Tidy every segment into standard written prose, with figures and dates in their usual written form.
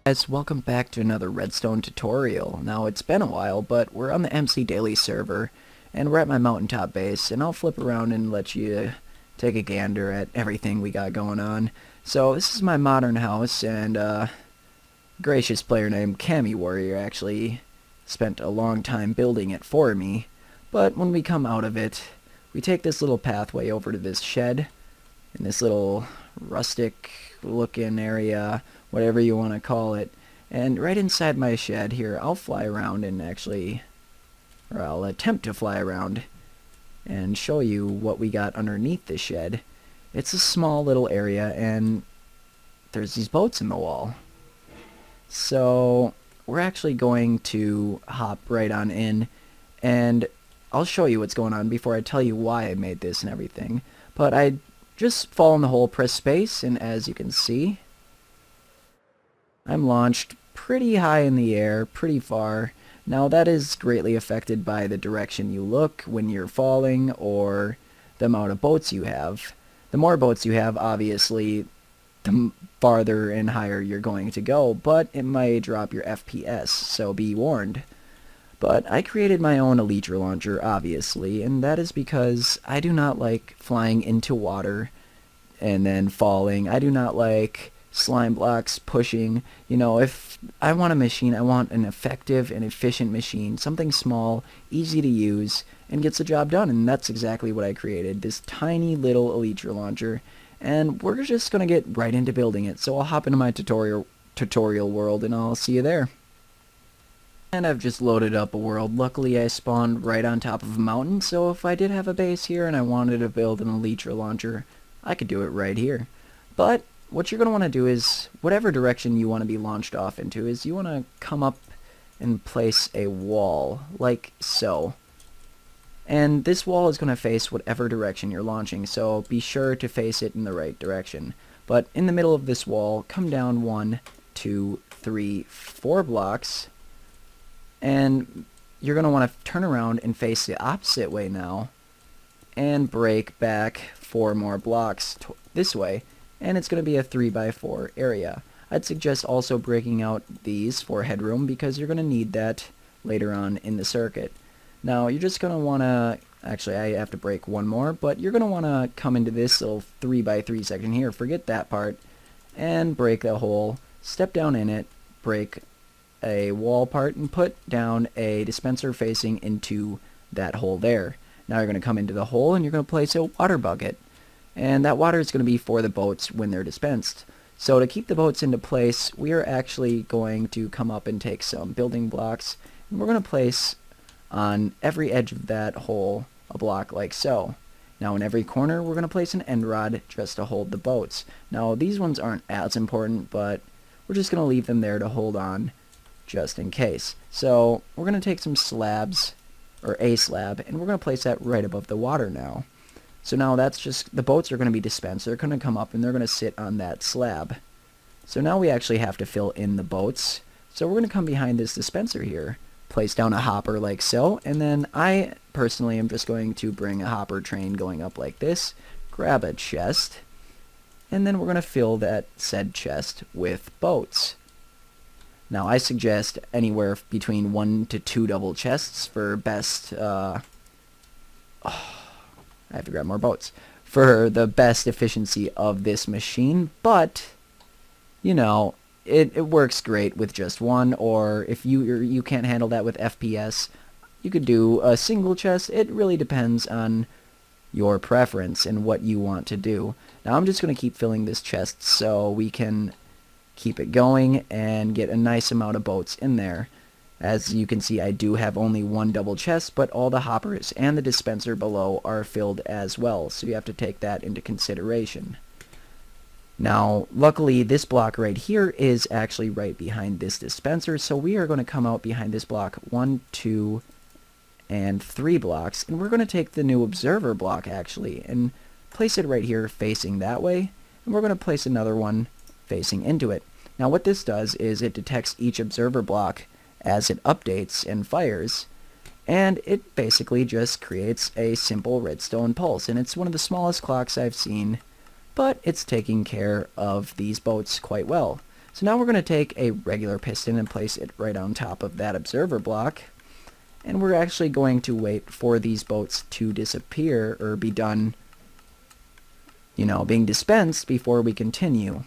Guys, welcome back to another Redstone tutorial. Now, it's been a while, but we're on the MC Daily server, and we're at my mountaintop base, and I'll flip around and let you take a gander at everything we got going on. So, this is my modern house, and gracious player named Cammy Warrior actually spent a long time building it for me, but when we come out of it, we take this little pathway over to this shed, in this little rustic looking area, whatever you want to call it. And right inside my shed here, I'll fly around and or I'll attempt to fly around and show you what we got underneath the shed. It's a small little area, and there's these boats in the wall. So we're actually going to hop right on in, and I'll show you what's going on before I tell you why I made this and everything. But I just fall in the hole, press space, and as you can see, I'm launched pretty high in the air, pretty far. Now that is greatly affected by the direction you look when you're falling, or the amount of boats you have. The more boats you have, obviously, the farther and higher you're going to go, but it might drop your FPS, so be warned. But I created my own Elytra launcher, obviously, and that is because I do not like flying into water and then falling. I do not like slime blocks pushing. You know, if I want a machine, I want an effective and efficient machine, something small, easy to use, and gets the job done, and that's exactly what I created, this tiny little Elytra launcher, and we're just going to get right into building it. So I'll hop into my tutorial world, and I'll see you there. And I've just loaded up a world. Luckily I spawned right on top of a mountain, so if I did have a base here and I wanted to build an Elytra launcher, I could do it right here. But what you're going to want to do is, whatever direction you want to be launched off into, is you want to come up and place a wall, like so. And this wall is going to face whatever direction you're launching, so be sure to face it in the right direction. But in the middle of this wall, come down 1, 2, 3, 4 blocks, and you're going to want to turn around and face the opposite way now, and break back 4 more blocks this way, and it's going to be a 3x4 area. I'd suggest also breaking out these for headroom, because you're going to need that later on in the circuit. Now you're just going to want to, actually I have to break 1 more, but you're going to want to come into this little 3x3 section here, forget that part, and break the hole, step down in it, break a wall part, and put down a dispenser facing into that hole there. Now you're going to come into the hole and you're going to place a water bucket, and that water is going to be for the boats when they're dispensed. So to keep the boats into place, we are actually going to come up and take some building blocks, and we're going to place on every edge of that hole a block like so. Now in every corner we're going to place an end rod just to hold the boats. Now these ones aren't as important, but we're just going to leave them there to hold on just in case. So we're going to take some slabs, or a slab, and we're going to place that right above the water now. So now that's just, the boats are going to be dispensed. They're going to come up and they're going to sit on that slab. So now we actually have to fill in the boats. So we're going to come behind this dispenser here, place down a hopper like so, and then I personally am just going to bring a hopper train going up like this, grab a chest, and then we're going to fill that said chest with boats. Now I suggest anywhere between 1 to 2 double chests for best, I have to grab more boats, for the best efficiency of this machine, but, you know, it works great with just 1, or if you can't handle that with FPS, you could do a single chest. It really depends on your preference and what you want to do. Now I'm just going to keep filling this chest so we can keep it going and get a nice amount of boats in there. As you can see, I do have only 1 double chest, but all the hoppers and the dispenser below are filled as well, so you have to take that into consideration. Now, luckily, this block right here is actually right behind this dispenser, so we are going to come out behind this block 1, 2, and 3 blocks, and we're going to take the new observer block, actually, and place it right here facing that way, and we're going to place another one facing into it. Now, what this does is it detects each observer block as it updates and fires, and it basically just creates a simple redstone pulse, and it's one of the smallest clocks I've seen, but it's taking care of these boats quite well. So now we're going to take a regular piston and place it right on top of that observer block. And we're actually going to wait for these boats to disappear or be done, you know, being dispensed before we continue.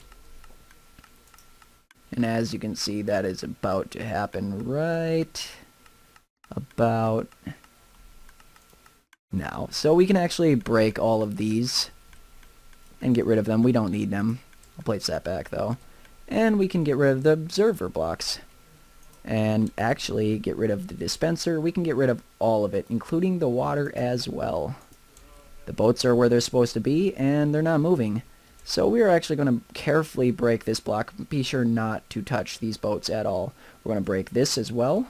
And as you can see, that is about to happen right about now. So we can actually break all of these and get rid of them. We don't need them. I'll place that back though. And we can get rid of the observer blocks. And actually get rid of the dispenser. We can get rid of all of it, including the water as well. The boats are where they're supposed to be, and they're not moving. So we are actually going to carefully break this block. Be sure not to touch these boats at all. We're going to break this as well.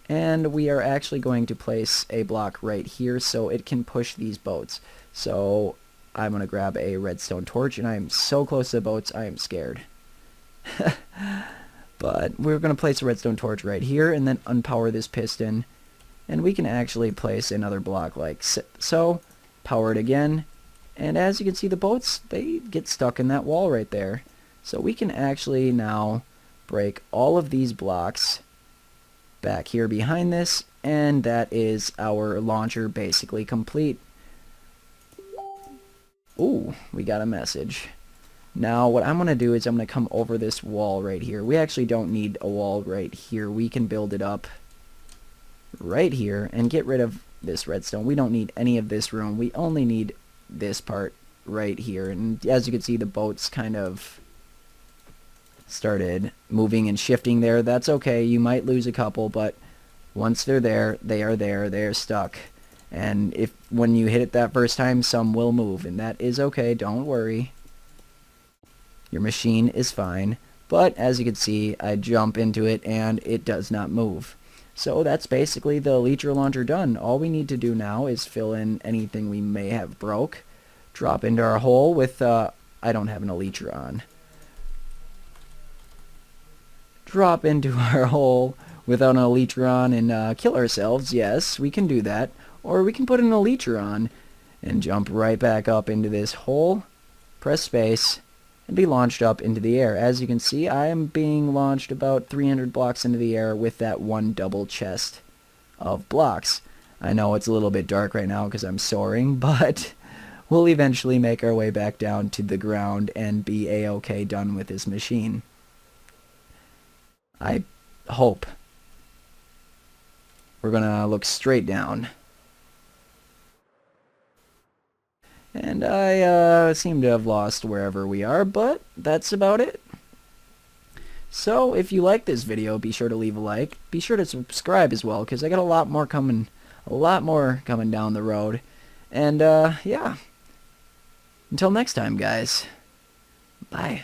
And we are actually going to place a block right here so it can push these boats. So I'm going to grab a redstone torch, and I am so close to the boats, I am scared. But we're going to place a redstone torch right here and then unpower this piston. And we can actually place another block like so. Power it again. And as you can see, the boats, they get stuck in that wall right there. So we can actually now break all of these blocks back here behind this. And that is our launcher basically complete. Ooh, we got a message. Now what I'm going to do is I'm going to come over this wall right here. We actually don't need a wall right here. We can build it up right here and get rid of this redstone. We don't need any of this room. We only need this part right here. And as you can see, the boats kind of started moving and shifting there. That's okay. You might lose a couple, but once they're there, they are there. They're stuck. And if when you hit it that first time, some will move, and that is okay. Don't worry. Your machine is fine, but as you can see, I jump into it and it does not move. So that's basically the Elytra launcher done. All we need to do now is fill in anything we may have broke, drop into our hole with, I don't have an Elytra on. Drop into our hole without an Elytra on and kill ourselves. Yes, we can do that. Or we can put an Elytra on and jump right back up into this hole, press space, and be launched up into the air. As you can see, I am being launched about 300 blocks into the air with that one double chest of blocks. I know it's a little bit dark right now because I'm soaring, but we'll eventually make our way back down to the ground and be a-okay done with this machine. I hope. We're gonna look straight down. And I seem to have lost wherever we are, but that's about it. So if you like this video, be sure to leave a like. Be sure to subscribe as well, because I got a lot more coming down the road. And yeah, until next time, guys. Bye.